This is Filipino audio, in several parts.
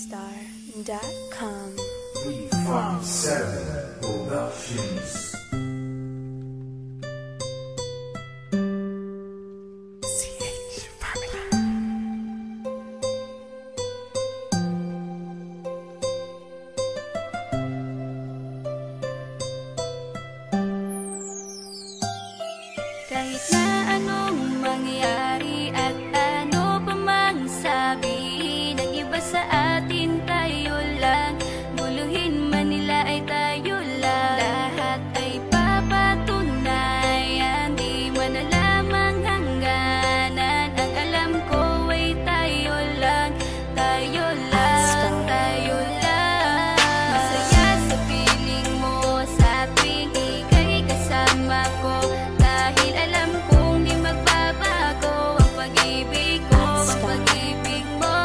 Lovedstar.com. 357 Productions. Kahit na anong mangyari at ano pa mang sabihin ng iba sa atin, tayo lang. Guluhin man nila ay tayo lang. Lahat ay papatunayan, di man alamang hangganan. Ang alam ko ay tayo lang, tayo lang, tayo lang. Masaya sa piling mo sa tuwing ika'y kasama ko. Dahil alam kong di magbabago ang pag-ibig ko, ang pag-ibig mo.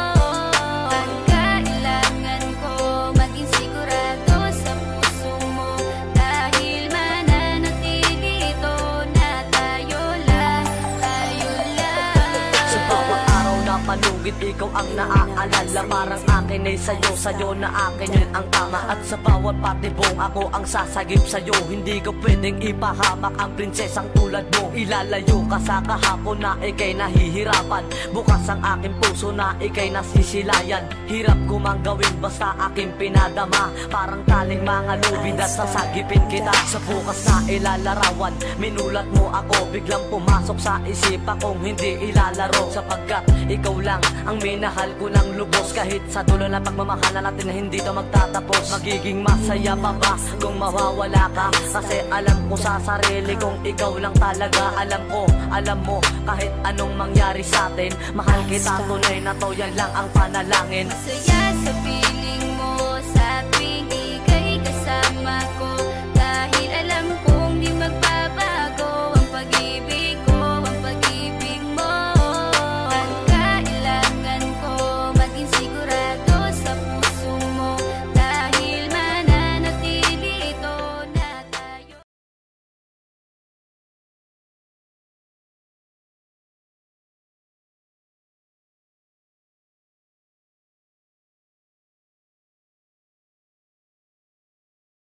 At kailangan ko maging sigurado sa puso mo. Dahil mananatili ito na tayo lang, tayo lang. Sa bawat araw na panugid, ikaw ang naaalala. Parang akin ay sa'yo, sa'yo na akin yun ang tama. At sa bawat patibong ako ang sasagip sa'yo. Hindi ko pwedeng ipahamak ang prinsesang tulad mo. Ilalayo ka sa kahapon na ikay nahihirapan. Bukas ang aking puso na ikay nasisilayan. Hirap ko mang gawin basta aking pinadama. Parang taling mga lubid at sasagipin kita. Sa bukas na ilalarawan, minulat mo ako. Biglang pumasok sa isipa kong hindi ilalaro. Sapagkat ikaw lang ang minahal ko ng lubos. Kahit sa dulo na pagmamahala natin na hindi to magtatapos. Magiging masaya pa ba kung mawawala ka? Kasi alam ko sa sarili kong ikaw lang talaga. Alam ko, alam mo, kahit anong mangyari sa atin, mahal kita tunay na to, yan lang ang panalangin. Masaya sa